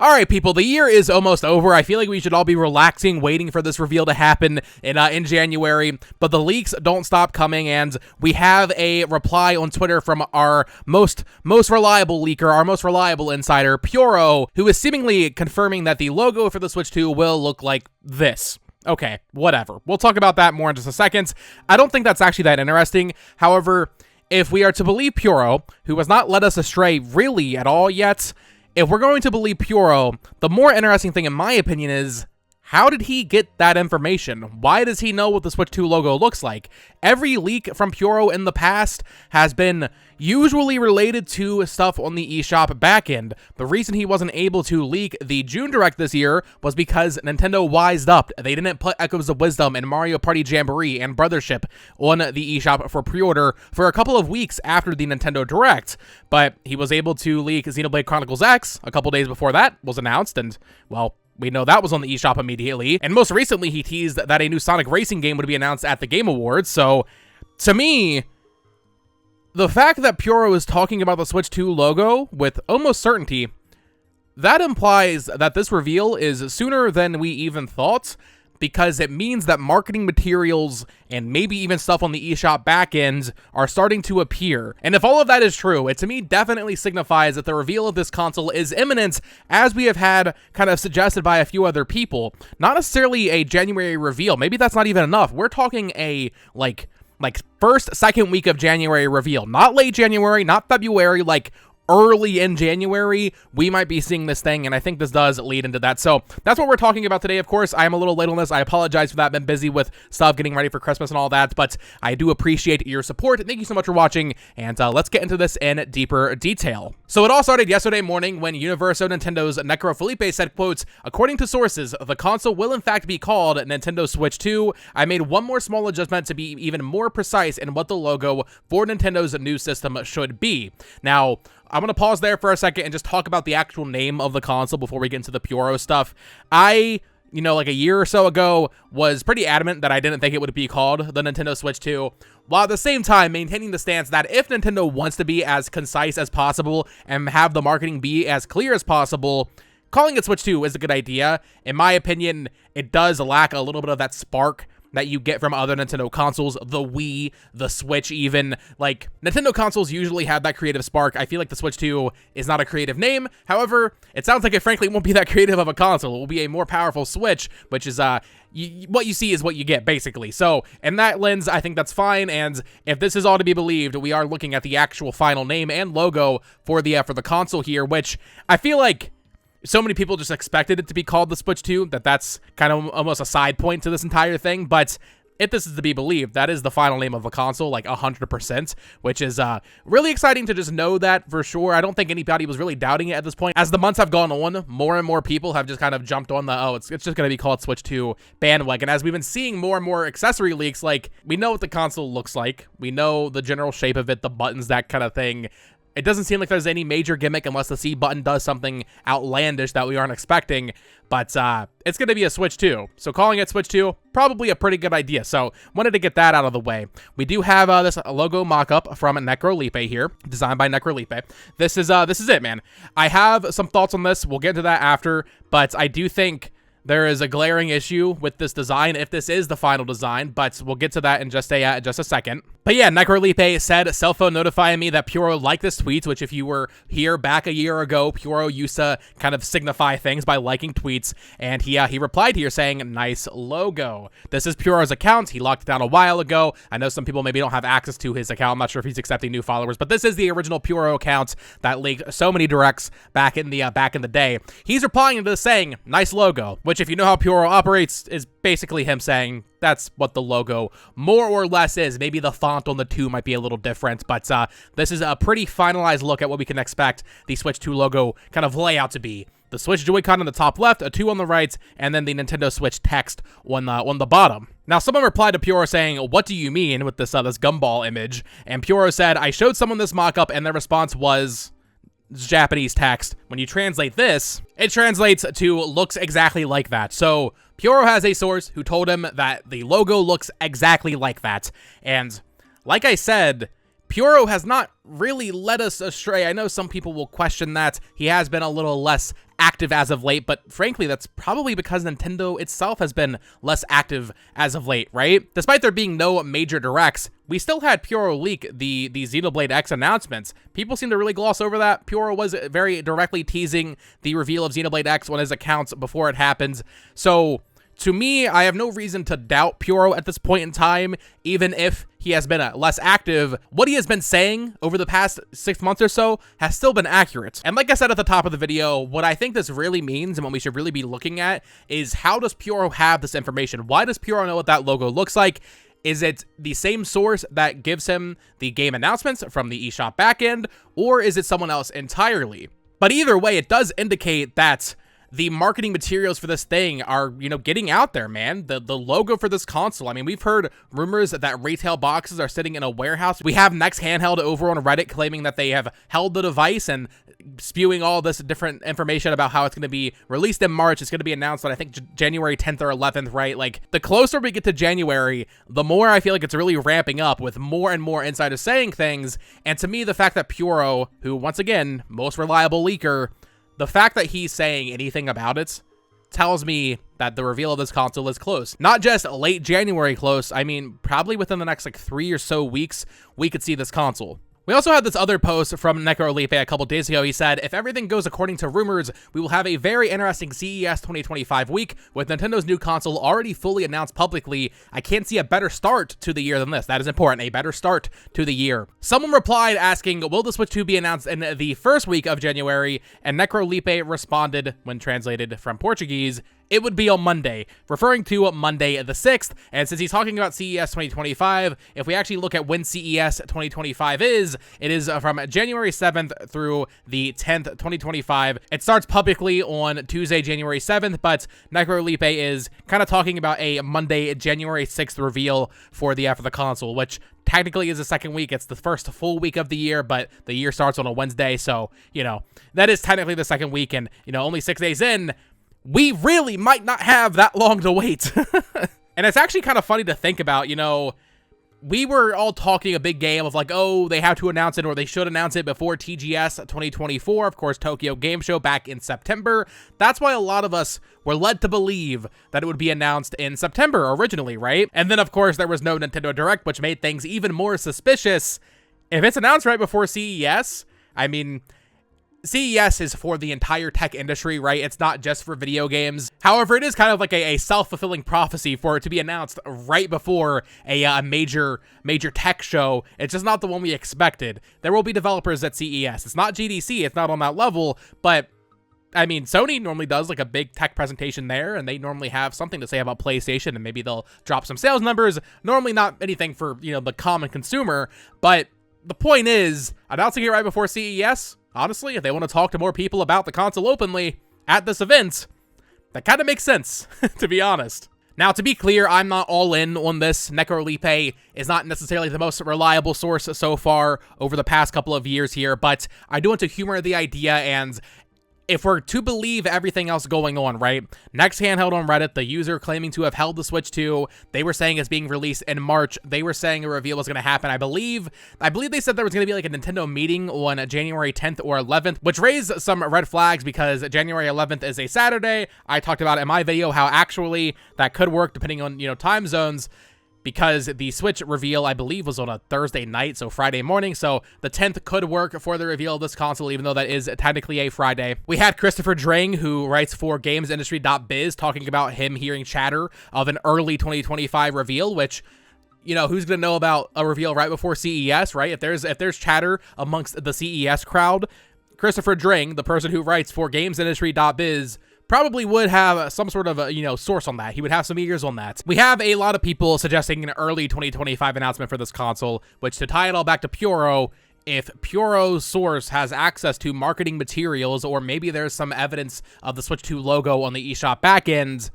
Alright people, the year is almost over. I feel like we should all be relaxing, waiting for this reveal to happen in January, but the leaks don't stop coming, and we have a reply on Twitter from our most reliable leaker, our most reliable insider, Pyoro, who is seemingly confirming that the logo for the Switch 2 will look like this. Okay, whatever. We'll talk about that more in just a second. I don't think that's actually that interesting. However, if we are to believe Pyoro, who has not led us astray really at all yet, if we're going to believe Pyoro, the more interesting thing in my opinion is, how did he get that information? Why does he know what the Switch 2 logo looks like? Every leak from Pyoro in the past has been usually related to stuff on the eShop backend. The reason he wasn't able to leak the June Direct this year was because Nintendo wised up. They didn't put Echoes of Wisdom and Mario Party Jamboree and Brothership on the eShop for pre-order for a couple of weeks after the Nintendo Direct, but he was able to leak Xenoblade Chronicles X a couple days before that was announced, and, well, we know that was on the eShop immediately, and most recently he teased that a new Sonic Racing game would be announced at the Game Awards, so, to me, the fact that Pyoro is talking about the Switch 2 logo with almost certainty, that implies that this reveal is sooner than we even thought, because it means that marketing materials and maybe even stuff on the eShop backend are starting to appear. And if all of that is true, it to me definitely signifies that the reveal of this console is imminent, as we have had kind of suggested by a few other people. Not necessarily a January reveal. Maybe that's not even enough. We're talking a, like first, second week of January reveal. Not late January, not February, like early in January, we might be seeing this thing, and I think this does lead into that. So that's what we're talking about today. Of course, I am a little late on this. I apologize for that. I've been busy with stuff, getting ready for Christmas and all that, but I do appreciate your support. Thank you so much for watching, and let's get into this in deeper detail. So it all started yesterday morning when Universo Nintendo's Necro Felipe said, quote, "According to sources, the console will in fact be called Nintendo Switch 2. I made one more small adjustment to be even more precise in what the logo for Nintendo's new system should be." Now, I'm going to pause there for a second and just talk about the actual name of the console before we get into the Pyoro stuff. I, like a year or so ago, was pretty adamant that I didn't think it would be called the Nintendo Switch 2, while at the same time maintaining the stance that if Nintendo wants to be as concise as possible and have the marketing be as clear as possible, calling it Switch 2 is a good idea. In my opinion, it does lack a little bit of that spark that you get from other Nintendo consoles, the Wii, the Switch even. Like, Nintendo consoles usually have that creative spark. I feel like the Switch 2 is not a creative name. However, it sounds like it frankly won't be that creative of a console. It will be a more powerful Switch, which is, what you see is what you get, basically. So, in that lens, I think that's fine, and if this is all to be believed, we are looking at the actual final name and logo for the console here, which I feel like so many people just expected it to be called the Switch 2, that's kind of almost a side point to this entire thing, but if this is to be believed, that is the final name of the console, like 100%, which is really exciting to just know that for sure. I don't think anybody was really doubting it at this point. As the months have gone on, more and more people have just kind of jumped on the, it's just going to be called Switch 2 bandwagon. As we've been seeing more and more accessory leaks, like, we know what the console looks like. We know the general shape of it, the buttons, that kind of thing. It doesn't seem like there's any major gimmick unless the C button does something outlandish that we aren't expecting, but it's going to be a Switch 2. So calling it Switch 2, probably a pretty good idea. So wanted to get that out of the way. We do have this logo mock-up from Necrolipe here, designed by Necrolipe. This is it, man. I have some thoughts on this. We'll get into that after, but I do think there is a glaring issue with this design, if this is the final design, but we'll get to that in just a second. But yeah, Necrolipe said, cell phone notifying me that Pyoro liked this tweet, which if you were here back a year ago, Pyoro used to kind of signify things by liking tweets, and he replied here saying, nice logo. This is Pyoro's account. He locked it down a while ago. I know some people maybe don't have access to his account. I'm not sure if he's accepting new followers, but this is the original Pyoro account that leaked so many directs back in the day. He's replying to this saying, nice logo, which if you know how Pyoro operates is basically him saying, that's what the logo more or less is. Maybe the font on the 2 might be a little different, but this is a pretty finalized look at what we can expect the Switch 2 logo kind of layout to be. The Switch Joy-Con on the top left, a 2 on the right, and then the Nintendo Switch text on the bottom. Now, someone replied to Pyoro saying, what do you mean with this gumball image? And Pyoro said, I showed someone this mock-up, and their response was Japanese text. When you translate this, it translates to looks exactly like that. So Pyoro has a source who told him that the logo looks exactly like that. And like I said, Pyoro has not really led us astray. I know some people will question that. He has been a little less active as of late, but frankly, that's probably because Nintendo itself has been less active as of late, right? Despite there being no major directs, we still had Pyoro leak the Xenoblade X announcements. People seem to really gloss over that. Pyoro was very directly teasing the reveal of Xenoblade X on his accounts before it happens. So to me, I have no reason to doubt Pyoro at this point in time, even if he has been less active. What he has been saying over the past 6 months or so has still been accurate. And like I said at the top of the video, what I think this really means and what we should really be looking at is, how does Pyoro have this information? Why does Pyoro know what that logo looks like? Is it the same source that gives him the game announcements from the eShop backend, or is it someone else entirely? But either way, it does indicate that the marketing materials for this thing are, you know, getting out there, man. The logo for this console, I mean, we've heard rumors that retail boxes are sitting in a warehouse. We have NextHandheld over on Reddit claiming that they have held the device and spewing all this different information about how it's going to be released in March. It's going to be announced on, I think, January 10th or 11th, right? Like, the closer we get to January, the more I feel like it's really ramping up with more and more insiders saying things. And to me, the fact that Pyoro, who, once again, most reliable leaker, the fact that he's saying anything about it tells me that the reveal of this console is close. Not just late January close, I mean, probably within the next, like, 3 or so weeks, we could see this console. We also had this other post from Necrolipe a couple days ago. He said, if everything goes according to rumors, we will have a very interesting CES 2025 week with Nintendo's new console already fully announced publicly. I can't see a better start to the year than this. That is important, a better start to the year. Someone replied asking, will the Switch 2 be announced in the first week of January? And Necrolipe responded, when translated from Portuguese, it would be on Monday, referring to Monday the 6th. And since he's talking about CES 2025, if we actually look at when CES 2025 is, it is from January 7th through the 10th, 2025. It starts publicly on Tuesday, January 7th, but Necrolipe is kind of talking about a Monday, January 6th reveal for the console, which technically is the second week. It's the first full week of the year, but the year starts on a Wednesday. So, you know, that is technically the second week, and, you know, only 6 days in, we really might not have that long to wait. And it's actually kind of funny to think about, you know, we were all talking a big game of like, oh, they have to announce it, or they should announce it before TGS 2024, of course, Tokyo Game Show back in September. That's why a lot of us were led to believe that it would be announced in September originally, right? And then, of course, there was no Nintendo Direct, which made things even more suspicious. If it's announced right before CES, I mean, CES is for the entire tech industry, right? It's not just for video games. However, it is kind of like a self-fulfilling prophecy for it to be announced right before a major tech show. It's just not the one we expected. There will be developers at CES. It's not GDC. It's not on that level, but I mean, Sony normally does like a big tech presentation there, and they normally have something to say about PlayStation, and maybe they'll drop some sales numbers. Normally not anything for, you know, the common consumer, but the point is, announcing it right before CES, honestly, if they want to talk to more people about the console openly at this event, that kind of makes sense, to be honest. Now, to be clear, I'm not all in on this. Necrolipe is not necessarily the most reliable source so far over the past couple of years here, but I do want to humor the idea, and if we're to believe everything else going on, right? NextHandheld on Reddit, the user claiming to have held the Switch 2, they were saying it's being released in March. They were saying a reveal was going to happen. I believe they said there was going to be like a Nintendo meeting on January 10th or 11th, which raised some red flags because January 11th is a Saturday. I talked about in my video how actually that could work depending on, you know, time zones, because the Switch reveal, I believe, was on a Thursday night, so Friday morning, so the 10th could work for the reveal of this console, even though that is technically a Friday. We had Christopher Drang, who writes for GamesIndustry.biz, talking about him hearing chatter of an early 2025 reveal, which, you know, who's going to know about a reveal right before CES, right? If there's chatter amongst the CES crowd, Christopher Drang, the person who writes for GamesIndustry.biz, probably would have some sort of, you know, source on that. He would have some ears on that. We have a lot of people suggesting an early 2025 announcement for this console, which, to tie it all back to Pyoro, if Pyoro's source has access to marketing materials, or maybe there's some evidence of the Switch 2 logo on the eShop backend,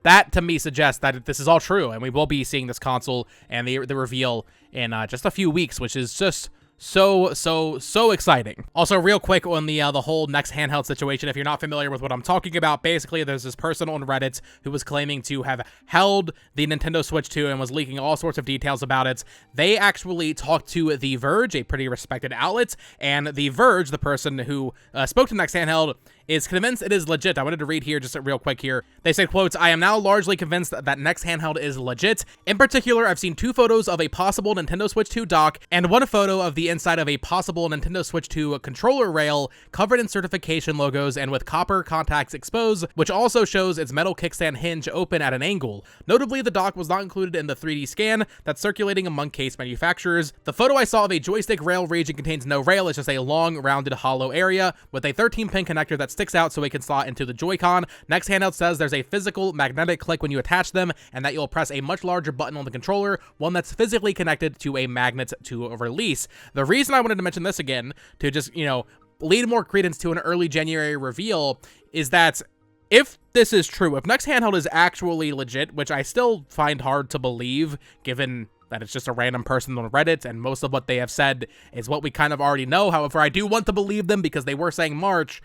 that to me suggests that this is all true, and we will be seeing this console and the reveal in just a few weeks, which is just so exciting. Also, real quick on the whole Next Handheld situation, if you're not familiar with what I'm talking about, basically there's this person on Reddit who was claiming to have held the Nintendo Switch 2 and was leaking all sorts of details about it. They actually talked to The Verge, a pretty respected outlet, and The Verge, the person who spoke to Next Handheld, is convinced it is legit. I wanted to read here just real quick here. They said, quotes, "I am now largely convinced that Next Handheld is legit. In particular, I've seen 2 photos of a possible Nintendo Switch 2 dock and 1 photo of the inside of a possible Nintendo Switch 2 controller rail covered in certification logos and with copper contacts exposed, which also shows its metal kickstand hinge open at an angle. Notably, the dock was not included in the 3D scan that's circulating among case manufacturers. The photo I saw of a joystick rail region contains no rail. It's just a long, rounded, hollow area with a 13-pin connector that sticks out so it can slot into the Joy-Con. Next Handheld says there's a physical magnetic click when you attach them, and that you'll press a much larger button on the controller, one that's physically connected to a magnet to release." The reason I wanted to mention this again, to just, lead more credence to an early January reveal, is that if this is true, if Next Handheld is actually legit, which I still find hard to believe, given that it's just a random person on Reddit, and most of what they have said is what we kind of already know. However, I do want to believe them because they were saying March.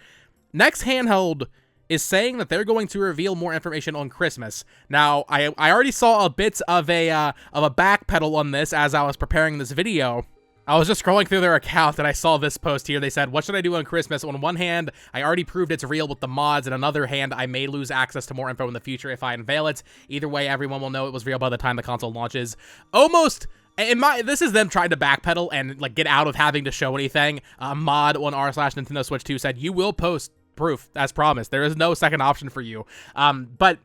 Next Handheld is saying that they're going to reveal more information on Christmas. Now, I already saw a bit of a backpedal on this as I was preparing this video. I was just scrolling through their account and I saw this post here. They said, "What should I do on Christmas? On one hand, I already proved it's real with the mods, and on another hand, I may lose access to more info in the future if I unveil it. Either way, everyone will know it was real by the time the console launches." Almost, this is them trying to backpedal and get out of having to show anything. A mod on r/Nintendo Switch 2 said, "You will post proof as promised. There is no second option for you." But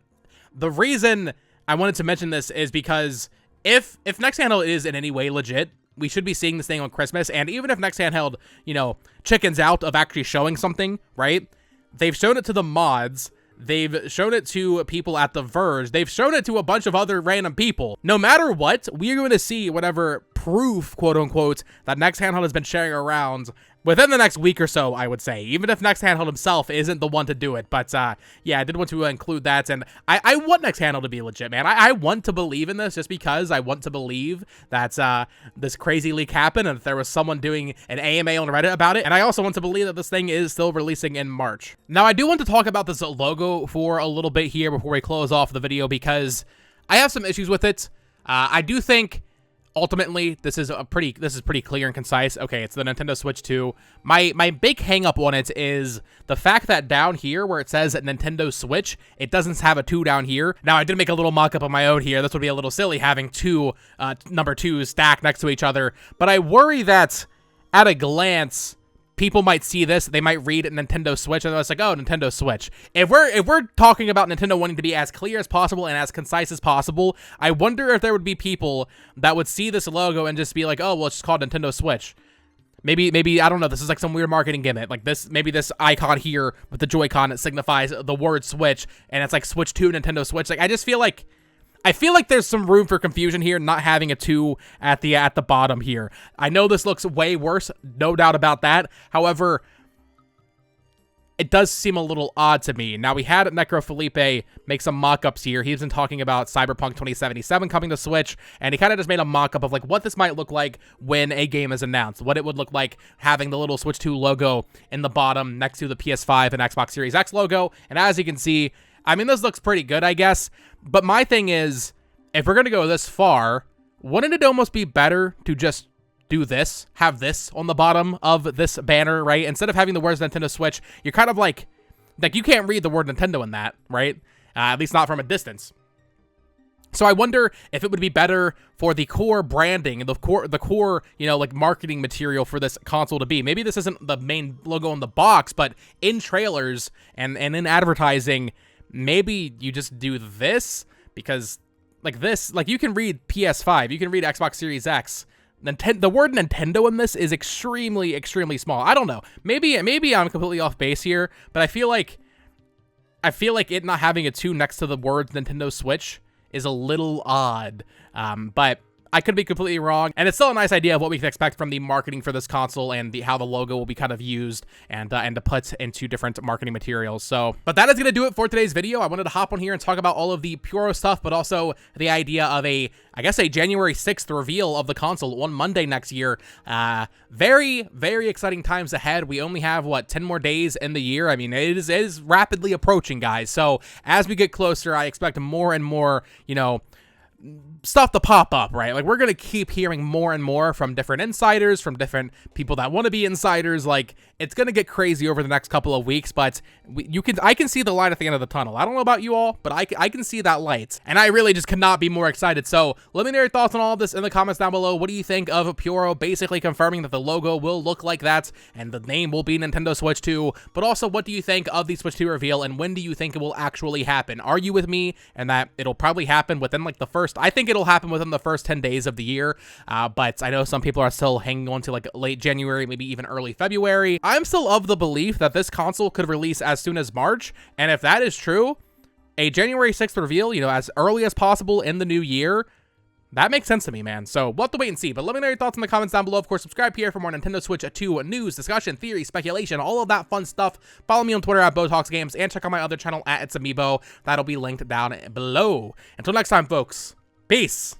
the reason I wanted to mention this is because if Next Handheld is in any way legit, we should be seeing this thing on Christmas. And even if Next Handheld, chickens out of actually showing something, right? They've shown it to the mods. They've shown it to people at The Verge. They've shown it to a bunch of other random people. No matter what, we're going to see whatever proof, quote unquote, that Next Handheld has been sharing around within the next week or so, I would say, even if Next Handheld himself isn't the one to do it. But yeah, I did want to include that, and I want Next Handheld to be legit, man. I want to believe in this just because I want to believe that this crazy leak happened and that there was someone doing an AMA on Reddit about it, and I also want to believe that this thing is still releasing in March. Now, I do want to talk about this logo for a little bit here before we close off the video because I have some issues with it. I do think ultimately, this is pretty clear and concise. Okay, it's the Nintendo Switch 2. My big hang up on it is the fact that down here where it says Nintendo Switch, it doesn't have a 2 down here. Now, I did make a little mock-up of my own here. This would be a little silly having 2 number 2s stacked next to each other, but I worry that at a glance, people might see this, they might read Nintendo Switch, and it's like, oh, Nintendo Switch. If we're talking about Nintendo wanting to be as clear as possible and as concise as possible, I wonder if there would be people that would see this logo and just be like, oh, well, it's just called Nintendo Switch. Maybe, I don't know, this is like some weird marketing gimmick. Like maybe this icon here with the Joy-Con, it signifies the word Switch, and it's like Switch 2, Nintendo Switch. Like, I feel like there's some room for confusion here, not having a 2 at the bottom here. I know this looks way worse, no doubt about that. However, it does seem a little odd to me. Now, we had Necro Felipe make some mock-ups here. He's been talking about Cyberpunk 2077 coming to Switch, and he kind of just made a mock-up of what this might look like when a game is announced, what it would look like having the little Switch 2 logo in the bottom next to the PS5 and Xbox Series X logo. And as you can see, I mean, this looks pretty good, I guess. But my thing is, if we're going to go this far, wouldn't it almost be better to just do this, have this on the bottom of this banner, right? Instead of having the words Nintendo Switch, you're kind of like you can't read the word Nintendo in that, right? At least not from a distance. So I wonder if it would be better for the core branding, the core, marketing material for this console to be. Maybe this isn't the main logo on the box, but in trailers and in advertising, maybe you just do this, because you can read PS5, you can read Xbox Series X. The word Nintendo in this is extremely, extremely small. I don't know. Maybe I'm completely off base here, but I feel like it not having a 2 next to the word Nintendo Switch is a little odd. But I could be completely wrong, and it's still a nice idea of what we can expect from the marketing for this console and how the logo will be kind of used and to put into different marketing materials. So, but that is going to do it for today's video. I wanted to hop on here and talk about all of the Pyoro stuff, but also the idea of a January 6th reveal of the console on Monday next year. Very, very exciting times ahead. We only have, 10 more days in the year? I mean, it is rapidly approaching, guys. So as we get closer, I expect more and more, stuff to pop up, right? Like, we're gonna keep hearing more and more from different insiders, from different people that want to be insiders. Like, it's gonna get crazy over the next couple of weeks, but I can see the light at the end of the tunnel. I don't know about you all, but I can see that light, and I really just cannot be more excited. So let me know your thoughts on all of this in the comments down below. What do you think of Pyoro basically confirming that the logo will look like that and the name will be Nintendo Switch 2? But also, what do you think of the Switch 2 reveal, and when do you think it will actually happen? Are you with me and that it'll probably happen within like the first, I think it'll happen within the first 10 days of the year, but I know some people are still hanging on to like late January, maybe even early February. I'm still of the belief that this console could release as soon as March, and if that is true, a January 6th reveal, as early as possible in the new year, that makes sense to me, man. So we'll have to wait and see, but let me know your thoughts in the comments down below. Of course, subscribe here for more Nintendo Switch 2 news, discussion, theory, speculation, all of that fun stuff. Follow me on Twitter at BotoxGames, and check out my other channel at It's Amiibo. That'll be linked down below. Until next time, folks, peace.